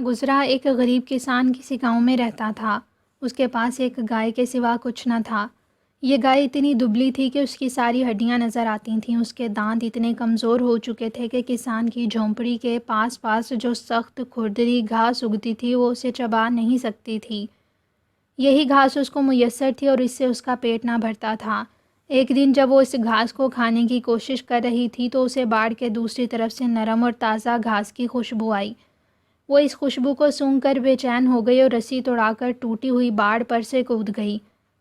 گزرا ایک غریب کسان کسی گاؤں میں رہتا تھا۔ اس کے پاس ایک گائے کے سوا کچھ نہ تھا۔ یہ گائے اتنی دبلی تھی کہ اس کی ساری ہڈیاں نظر آتی تھیں۔ اس کے دانت اتنے کمزور ہو چکے تھے کہ کسان کی جھونپڑی کے پاس جو سخت کھردری گھاس اگتی تھی وہ اسے چبا نہیں سکتی تھی۔ یہی گھاس اس کو میسر تھی اور اس سے اس کا پیٹ نہ بھرتا تھا۔ ایک دن جب وہ اس گھاس کو کھانے کی کوشش کر رہی تھی تو اسے باڑ کے دوسری طرف سے نرم اور تازہ گھاس کی خوشبو آئی۔ وہ اس خوشبو کو سونگھ کر بے چین ہو گئی اور رسی توڑا کر ٹوٹی ہوئی باڑ پر سے کود گئی۔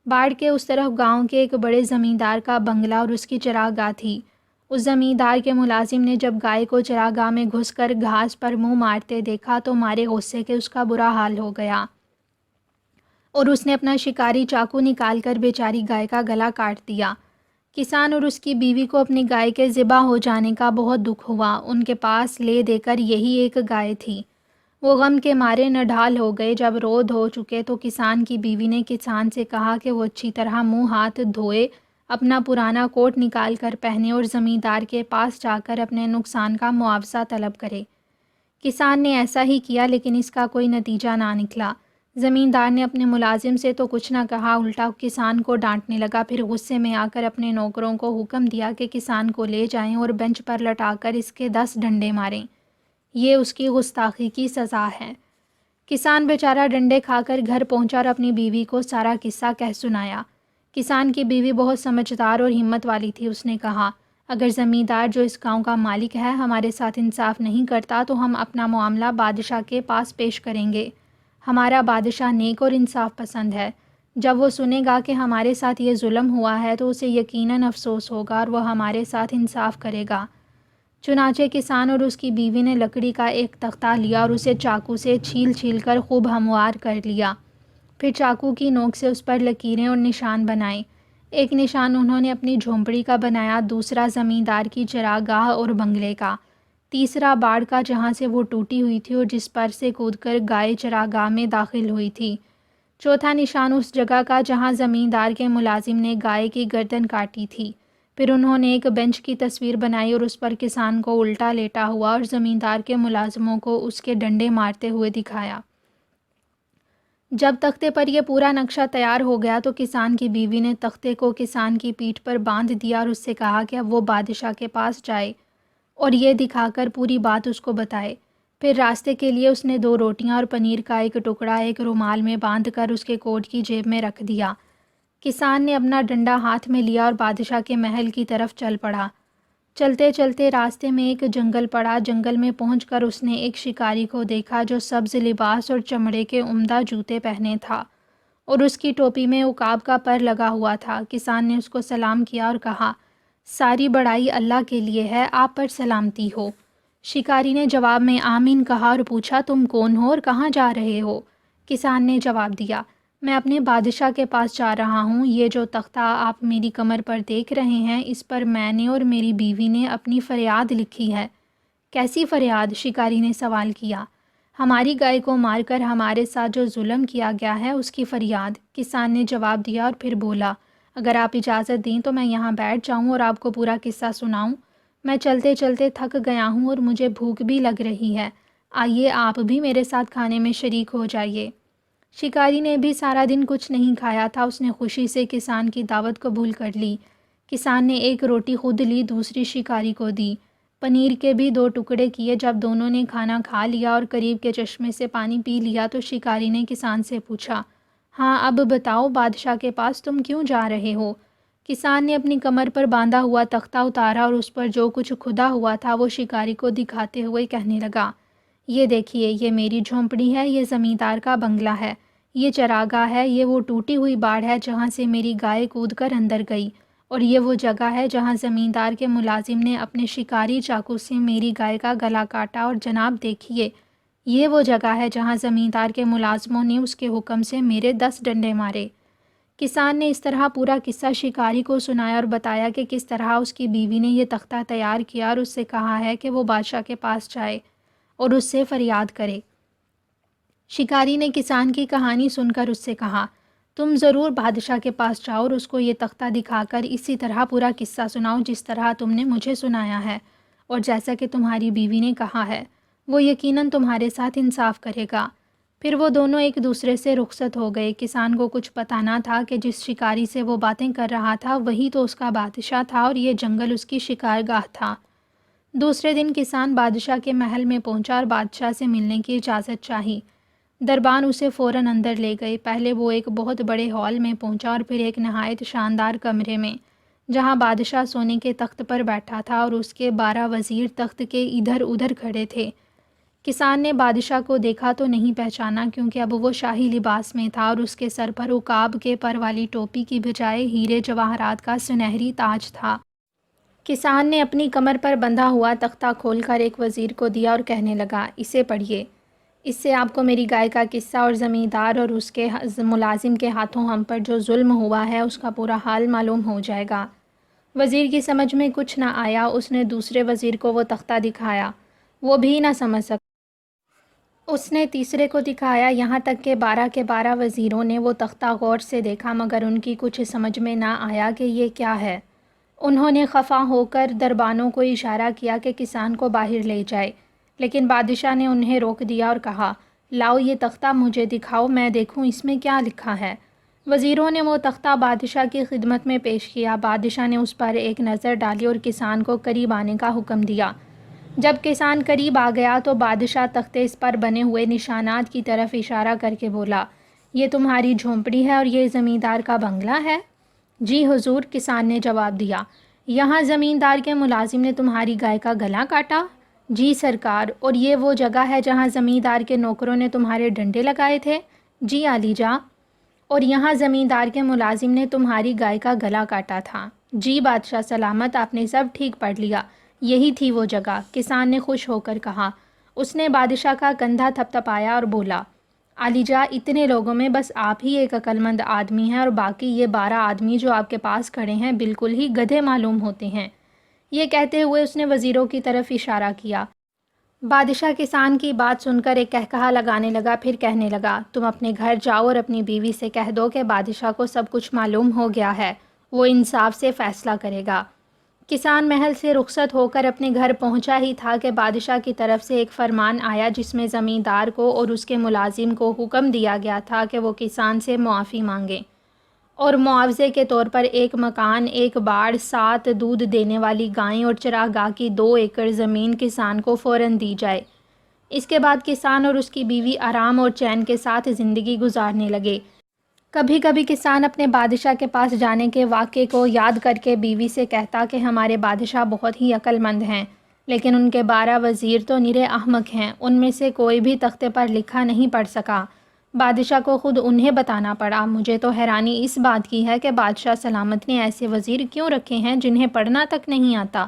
باڑ کے اس طرف گاؤں کے ایک بڑے زمیندار کا بنگلہ اور اس کی چراگاہ تھی۔ اس زمیندار کے ملازم نے جب گائے کو چراگاہ میں گھس کر گھاس پر منہ مارتے دیکھا تو مارے غصے کے اس کا برا حال ہو گیا اور اس نے اپنا شکاری چاقو نکال کر بیچاری گائے کا گلا کاٹ دیا۔ کسان اور اس کی بیوی کو اپنی گائے کے ذبح ہو جانے کا بہت دکھ ہوا۔ ان کے پاس لے دے کر یہی ایک گائے تھی۔ وہ غم کے مارے نڈھال ہو گئے۔ جب رو دھو چکے تو کسان کی بیوی نے کسان سے کہا کہ وہ اچھی طرح منہ ہاتھ دھوئے، اپنا پرانا کوٹ نکال کر پہنے اور زمیندار کے پاس جا کر اپنے نقصان کا معاوضہ طلب کرے۔ کسان نے ایسا ہی کیا لیکن اس کا کوئی نتیجہ نہ نکلا۔ زمیندار نے اپنے ملازم سے تو کچھ نہ کہا، الٹا کسان کو ڈانٹنے لگا۔ پھر غصے میں آ کر اپنے نوکروں کو حکم دیا کہ کسان کو لے جائیں اور بینچ پر لٹا کر اس کے 10 ڈنڈے ماریں۔ یہ اس کی گستاخی کی سزا ہے۔ کسان بیچارہ ڈنڈے کھا کر گھر پہنچا اور اپنی بیوی کو سارا قصہ کہہ سنایا۔ کسان کی بیوی بہت سمجھدار اور ہمت والی تھی۔ اس نے کہا، اگر زمیندار جو اس گاؤں کا مالک ہے ہمارے ساتھ انصاف نہیں کرتا تو ہم اپنا معاملہ بادشاہ کے پاس پیش کریں گے۔ ہمارا بادشاہ نیک اور انصاف پسند ہے۔ جب وہ سنے گا کہ ہمارے ساتھ یہ ظلم ہوا ہے تو اسے یقیناً افسوس ہوگا اور وہ ہمارے ساتھ انصاف کرے گا۔ چنانچہ کسان اور اس کی بیوی نے لکڑی کا ایک تختہ لیا اور اسے چاقو سے چھیل کر خوب ہموار کر لیا۔ پھر چاقو کی نوک سے اس پر لکیریں اور نشان بنائے۔ ایک نشان انہوں نے اپنی جھونپڑی کا بنایا، دوسرا زمیندار کی چراگاہ اور بنگلے کا، تیسرا باڑ کا جہاں سے وہ ٹوٹی ہوئی تھی اور جس پر سے کود کر گائے چراگاہ میں داخل ہوئی تھی، چوتھا نشان اس جگہ کا جہاں زمیندار کے ملازم نے گائے کی گردن کاٹی تھی۔ پھر انہوں نے ایک بینچ کی تصویر بنائی اور اس پر کسان کو الٹا لیٹا ہوا اور زمیندار کے ملازموں کو اس کے ڈنڈے مارتے ہوئے دکھایا۔ جب تختے پر یہ پورا نقشہ تیار ہو گیا تو کسان کی بیوی نے تختے کو کسان کی پیٹھ پر باندھ دیا اور اس سے کہا کہ اب وہ بادشاہ کے پاس جائے اور یہ دکھا کر پوری بات اس کو بتائے۔ پھر راستے کے لیے اس نے 2 روٹیاں اور پنیر کا ایک ٹکڑا ایک رومال میں باندھ کر اس کے کوٹ کی جیب میں رکھ دیا۔ کسان نے اپنا ڈنڈا ہاتھ میں لیا اور بادشاہ کے محل کی طرف چل پڑا۔ چلتے چلتے راستے میں ایک جنگل پڑا۔ جنگل میں پہنچ کر اس نے ایک شکاری کو دیکھا جو سبز لباس اور چمڑے کے عمدہ جوتے پہنے تھا اور اس کی ٹوپی میں عقاب کا پر لگا ہوا تھا۔ کسان نے اس کو سلام کیا اور کہا، ساری بڑائی اللہ کے لیے ہے، آپ پر سلامتی ہو۔ شکاری نے جواب میں آمین کہا اور پوچھا، تم کون ہو اور کہاں جا رہے ہو؟ کسان نے جواب دیا، میں اپنے بادشاہ کے پاس جا رہا ہوں۔ یہ جو تختہ آپ میری کمر پر دیکھ رہے ہیں اس پر میں نے اور میری بیوی نے اپنی فریاد لکھی ہے۔ کیسی فریاد؟ شکاری نے سوال کیا۔ ہماری گائے کو مار کر ہمارے ساتھ جو ظلم کیا گیا ہے اس کی فریاد، کسان نے جواب دیا اور پھر بولا، اگر آپ اجازت دیں تو میں یہاں بیٹھ جاؤں اور آپ کو پورا قصہ سناؤں؟ میں چلتے چلتے تھک گیا ہوں اور مجھے بھوک بھی لگ رہی ہے، آئیے آپ بھی میرے ساتھ کھانے میں شریک ہو جائیے۔ شکاری نے بھی سارا دن کچھ نہیں کھایا تھا۔ اس نے خوشی سے کسان کی دعوت قبول کر لی۔ کسان نے ایک روٹی خود لی، دوسری شکاری کو دی۔ پنیر کے بھی 2 ٹکڑے کیے۔ جب دونوں نے کھانا کھا لیا اور قریب کے چشمے سے پانی پی لیا تو شکاری نے کسان سے پوچھا، ہاں اب بتاؤ بادشاہ کے پاس تم کیوں جا رہے ہو؟ کسان نے اپنی کمر پر باندھا ہوا تختہ اتارا اور اس پر جو کچھ کھدا ہوا تھا وہ شکاری کو دکھاتے ہوئے کہنے لگا، یہ دیکھیے، یہ میری جھونپڑی ہے، یہ زمیندار کا بنگلہ ہے، یہ چراگاہ ہے، یہ وہ ٹوٹی ہوئی باڑ ہے جہاں سے میری گائے کود کر اندر گئی، اور یہ وہ جگہ ہے جہاں زمیندار کے ملازم نے اپنے شکاری چاقو سے میری گائے کا گلا کاٹا، اور جناب دیکھیے، یہ وہ جگہ ہے جہاں زمیندار کے ملازموں نے اس کے حکم سے میرے 10 ڈنڈے مارے۔ کسان نے اس طرح پورا قصہ شکاری کو سنایا اور بتایا کہ کس طرح اس کی بیوی نے یہ تختہ تیار کیا اور اس سے کہا ہے کہ وہ بادشاہ کے پاس جائے اور اس سے فریاد کرے۔ شکاری نے کسان کی کہانی سن کر اس سے کہا، تم ضرور بادشاہ کے پاس جاؤ اور اس کو یہ تختہ دکھا کر اسی طرح پورا قصہ سناؤ جس طرح تم نے مجھے سنایا ہے اور جیسا کہ تمہاری بیوی نے کہا ہے۔ وہ یقیناً تمہارے ساتھ انصاف کرے گا۔ پھر وہ دونوں ایک دوسرے سے رخصت ہو گئے۔ کسان کو کچھ پتہ نہ تھا کہ جس شکاری سے وہ باتیں کر رہا تھا وہی تو اس کا بادشاہ تھا اور یہ جنگل اس کی شکار گاہ تھا۔ دوسرے دن کسان بادشاہ کے محل میں پہنچا اور بادشاہ سے ملنے کی اجازت چاہی۔ دربان اسے فوراً اندر لے گئے۔ پہلے وہ ایک بہت بڑے ہال میں پہنچا اور پھر ایک نہایت شاندار کمرے میں، جہاں بادشاہ سونے کے تخت پر بیٹھا تھا اور اس کے 12 وزیر تخت کے ادھر ادھر کھڑے تھے۔ کسان نے بادشاہ کو دیکھا تو نہیں پہچانا، کیونکہ اب وہ شاہی لباس میں تھا اور اس کے سر پر عقاب کے پر والی ٹوپی کی بجائے ہیرے جواہرات کا سنہری تاج تھا۔ کسان نے اپنی کمر پر بندھا ہوا تختہ کھول کر ایک وزیر کو دیا اور کہنے لگا، اسے پڑھیے۔ اس سے آپ کو میری گائے کا قصہ اور زمیندار اور اس کے ملازم کے ہاتھوں ہم پر جو ظلم ہوا ہے اس کا پورا حال معلوم ہو جائے گا۔ وزیر کی سمجھ میں کچھ نہ آیا۔ اس نے دوسرے وزیر کو وہ تختہ دکھایا، وہ بھی نہ سمجھ سکا۔ اس نے تیسرے کو دکھایا، یہاں تک کہ 12 کے 12 وزیروں نے وہ تختہ غور سے دیکھا، مگر ان کی کچھ سمجھ میں نہ آیا کہ یہ کیا ہے۔ انہوں نے خفا ہو کر دربانوں کو اشارہ کیا کہ کسان کو باہر لے جائے، لیکن بادشاہ نے انہیں روک دیا اور کہا، لاؤ یہ تختہ مجھے دکھاؤ، میں دیکھوں اس میں کیا لکھا ہے۔ وزیروں نے وہ تختہ بادشاہ کی خدمت میں پیش کیا۔ بادشاہ نے اس پر ایک نظر ڈالی اور کسان کو قریب آنے کا حکم دیا۔ جب کسان قریب آ گیا تو بادشاہ تختے اس پر بنے ہوئے نشانات کی طرف اشارہ کر کے بولا، یہ تمہاری جھونپڑی ہے اور یہ زمیندار کا بنگلہ ہے؟ جی حضور، کسان نے جواب دیا۔ یہاں زمیندار کے ملازم نے تمہاری گائے کا گلا کاٹا؟ جی سرکار۔ اور یہ وہ جگہ ہے جہاں زمیندار کے نوکروں نے تمہارے ڈنڈے لگائے تھے؟ جی عالیجاں۔ اور یہاں زمیندار کے ملازم نے تمہاری گائے کا گلا کاٹا تھا؟ جی بادشاہ سلامت، آپ نے سب ٹھیک پڑھ لیا، یہی تھی وہ جگہ، کسان نے خوش ہو کر کہا۔ اس نے بادشاہ کا کندھا تھپ تھپایا اور بولا، عالیجاں، اتنے لوگوں میں بس آپ ہی ایک عقل مند آدمی ہیں اور باقی یہ 12 آدمی جو آپ کے پاس کھڑے ہیں بالکل ہی گدھے معلوم ہوتے ہیں۔ یہ کہتے ہوئے اس نے وزیروں کی طرف اشارہ کیا۔ بادشاہ کسان کی بات سن کر ایک کہکہا لگانے لگا، پھر کہنے لگا، تم اپنے گھر جاؤ اور اپنی بیوی سے کہہ دو کہ بادشاہ کو سب کچھ معلوم ہو گیا ہے، وہ انصاف سے فیصلہ کرے گا۔ کسان محل سے رخصت ہو کر اپنے گھر پہنچا ہی تھا کہ بادشاہ کی طرف سے ایک فرمان آیا جس میں زمیندار کو اور اس کے ملازم کو حکم دیا گیا تھا کہ وہ کسان سے معافی مانگیں اور معاوضے کے طور پر ایک مکان، ایک باڑ، 7 دودھ دینے والی گائیں اور چراگاہ کی 2 ایکڑ زمین کسان کو فوراً دی جائے۔ اس کے بعد کسان اور اس کی بیوی آرام اور چین کے ساتھ زندگی گزارنے لگے۔ کبھی کبھی کسان اپنے بادشاہ کے پاس جانے کے واقعے کو یاد کر کے بیوی سے کہتا کہ ہمارے بادشاہ بہت ہی عقل مند ہیں، لیکن ان کے 12 وزیر تو نرے احمق ہیں، ان میں سے کوئی بھی تختے پر لکھا نہیں پڑھ سکا۔ بادشاہ کو خود انہیں بتانا پڑا۔ مجھے تو حیرانی اس بات کی ہے کہ بادشاہ سلامت نے ایسے وزیر کیوں رکھے ہیں جنہیں پڑھنا تک نہیں آتا۔